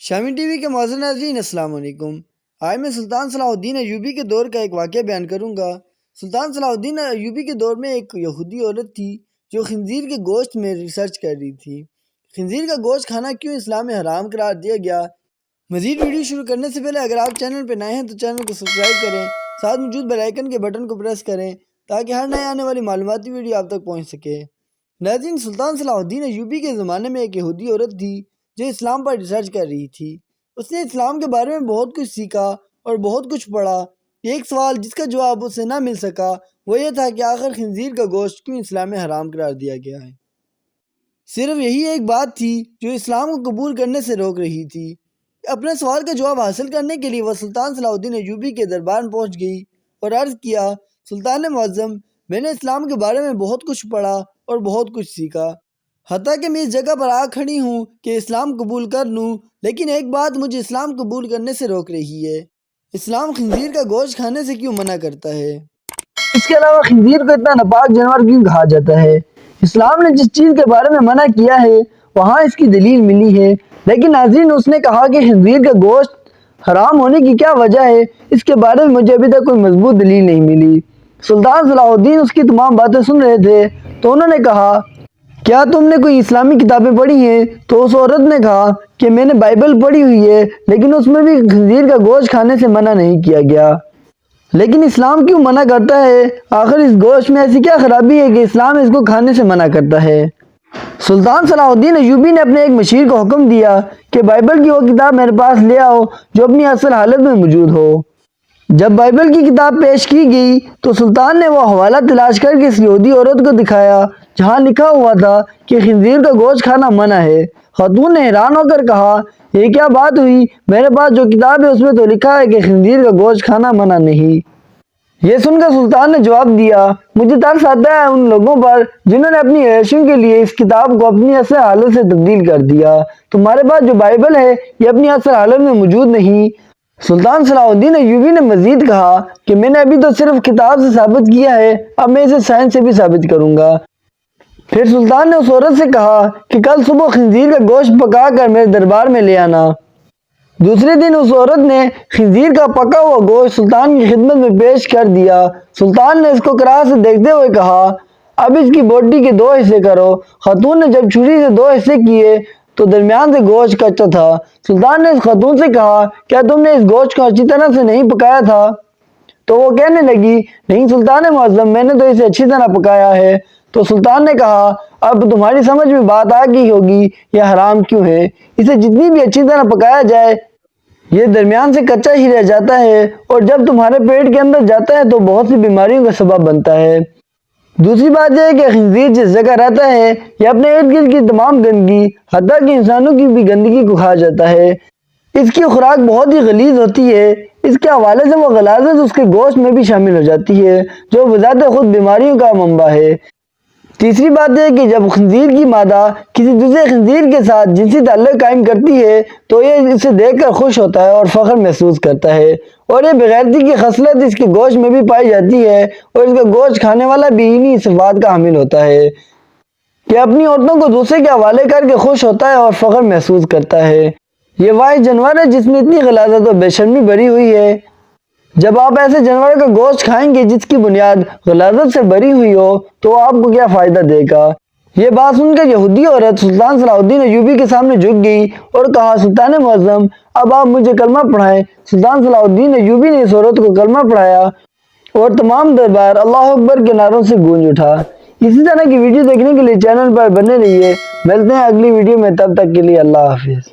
شامی T V کے معزز ناظرین السلام علیکم۔ آج میں سلطان صلاح الدین ایوبی کے دور کا ایک واقعہ بیان کروں گا۔ سلطان صلاح الدین ایوبی کے دور میں ایک یہودی عورت تھی جو خنزیر کے گوشت میں ریسرچ کر رہی تھی۔ خنزیر کا گوشت کھانا کیوں اسلام میں حرام قرار دیا گیا؟ مزید ویڈیو شروع کرنے سے پہلے اگر آپ چینل پہ نئے ہیں تو چینل کو سبسکرائب کریں، ساتھ موجود بیل آئیکن کے بٹن کو پریس کریں تاکہ ہر نئے آنے والی معلوماتی ویڈیو آپ تک پہنچ سکے۔ ناظرین، سلطان صلاح الدین ایوبی کے زمانے میں ایک یہودی عورت تھی جو اسلام پر ریسرچ کر رہی تھی۔ اس نے اسلام کے بارے میں بہت کچھ سیکھا اور بہت کچھ پڑھا۔ ایک سوال جس کا جواب اسے نہ مل سکا وہ یہ تھا کہ آخر خنزیر کا گوشت کیوں اسلام میں حرام قرار دیا گیا ہے۔ صرف یہی ایک بات تھی جو اسلام کو قبول کرنے سے روک رہی تھی۔ اپنے سوال کا جواب حاصل کرنے کے لیے وہ سلطان صلاح الدین ایوبی کے دربار میں پہنچ گئی اور عرض کیا، سلطان معظم، میں نے اسلام کے بارے میں بہت کچھ پڑھا اور بہت کچھ سیکھا، حتیٰ کہ میں اس جگہ پر آ کھڑی ہوں کہ اسلام قبول کر لوں، لیکن ایک بات مجھے اسلام قبول کرنے سے روک رہی ہے۔ اسلام خنزیر کا گوشت کھانے سے کیوں منع کرتا ہے؟ اس کے علاوہ خنزیر کو اتنا ناپاک جانور کیوں کہا جاتا ہے؟ اسلام نے جس چیز کے بارے میں منع کیا ہے وہاں اس کی دلیل ملی ہے، لیکن ناظرین اس نے کہا کہ خنزیر کا گوشت حرام ہونے کی کیا وجہ ہے، اس کے بارے میں مجھے ابھی تک کوئی مضبوط دلیل نہیں ملی۔ سلطان صلاح الدین اس کی تمام باتیں سن رہے تھے تو انہوں نے کہا، کیا تم نے کوئی اسلامی کتابیں پڑھی ہیں؟ تو اس عورت نے کہا کہ میں نے بائبل پڑھی ہوئی ہے، لیکن اس میں بھی خنزیر کا گوشت کھانے سے منع نہیں کیا گیا۔ لیکن اسلام کیوں منع کرتا ہے؟ آخر اس گوشت میں ایسی کیا خرابی ہے کہ اسلام اس کو کھانے سے منع کرتا ہے؟ سلطان صلاح الدین ایوبی نے اپنے ایک مشیر کو حکم دیا کہ بائبل کی وہ کتاب میرے پاس لے آؤ جو اپنی اصل حالت میں موجود ہو۔ جب بائبل کی کتاب پیش کی گئی تو سلطان نے وہ حوالہ تلاش کر کے اس یہودی عورت کو دکھایا جہاں لکھا ہوا تھا کہ خنزیر کا گوشت کھانا منع ہے۔ خاتون نے حیران ہو کر کہا، یہ کیا بات ہوئی؟ میرے پاس جو کتاب ہے اس میں تو لکھا ہے کہ خنزیر کا گوشت کھانا منع نہیں۔ یہ سن کر سلطان نے جواب دیا، مجھے ترس آتا ہے ان لوگوں پر جنہوں نے اپنی عیشوں کے لیے اس کتاب کو اپنی اصل حالت سے تبدیل کر دیا۔ تمہارے پاس جو بائبل ہے یہ اپنی اصل حالت میں موجود نہیں۔ سلطان صلاح الدین ایوبی نے مزید کہا کہ میں نے ابھی تو صرف کتاب سے ثابت کیا ہے، اب میں اسے سائنس سے بھی ثابت کروں گا۔ پھر سلطان نے اس عورت سے کہا کہ کل صبح خنزیر کا گوشت پکا کر میرے دربار میں لے آنا۔ دوسرے دن اس عورت نے خنزیر کا پکا ہوا گوشت سلطان کی خدمت میں پیش کر دیا۔ سلطان نے اس کو کراہ سے دیکھتے ہوئے کہا، اب اس کی بوٹی کے 2 حصے کرو۔ خاتون نے جب چھری سے 2 حصے کیے تو درمیان سے گوشت کچا تھا۔ سلطان نے اس خاتون سے کہا، کیا تم نے اس گوشت کو اچھی طرح سے نہیں پکایا تھا؟ تو وہ کہنے لگی، نہیں سلطان معظم، میں نے تو اسے اچھی طرح پکایا ہے۔ تو سلطان نے کہا، اب تمہاری سمجھ میں بات آ گئی ہوگی یہ حرام کیوں ہے۔ اسے جتنی بھی اچھی طرح پکایا جائے یہ درمیان سے کچا ہی رہ جاتا ہے اور جب تمہارے پیٹ کے اندر جاتا ہے تو بہت سی بیماریوں کا سبب بنتا ہے۔ دوسری بات یہ ہے کہ خنزیر جس جگہ رہتا ہے یہ اپنے ارد گرد کی تمام گندگی حتیٰ کہ انسانوں کی بھی گندگی کو کھا جاتا ہے۔ اس کی خوراک بہت ہی غلیظ ہوتی ہے۔ اس کے حوالے سے وہ غلاظت اس کے گوشت میں بھی شامل ہو جاتی ہے جو بذات خود بیماریوں کا منبع ہے۔ تیسری بات یہ ہے کہ جب خنزیر کی مادہ کسی دوسرے خنزیر کے ساتھ جنسی تعلق قائم کرتی ہے تو یہ اسے دیکھ کر خوش ہوتا ہے اور فخر محسوس کرتا ہے، اور یہ بغیرتی کی خصلت اس کے گوشت میں بھی پائی جاتی ہے، اور اس کا گوشت کھانے والا بھی انہی صفات کا حامل ہوتا ہے کہ اپنی عورتوں کو دوسرے کے حوالے کر کے خوش ہوتا ہے اور فخر محسوس کرتا ہے۔ یہ واحد جانور ہے جس میں اتنی غلاظت اور بے شرمی بھری ہوئی ہے۔ جب آپ ایسے جانور کا گوشت کھائیں گے جس کی بنیاد غلاظت سے بھری ہوئی ہو تو آپ کو کیا فائدہ دے گا؟ یہ بات سن کر یہودی عورت سلطان صلاح الدین ایوبی کے سامنے جھک گئی اور کہا، سلطان معظم، اب آپ مجھے کلمہ پڑھائیں۔ سلطان صلاح الدین ایوبی نے اس عورت کو کلمہ پڑھایا اور تمام دربار اللہ اکبر کے نعروں سے گونج اٹھا۔ اسی طرح کی ویڈیو دیکھنے کے لیے چینل پر بنے رہیے۔ ملتے ہیں اگلی ویڈیو میں، تب تک کے لیے اللہ حافظ۔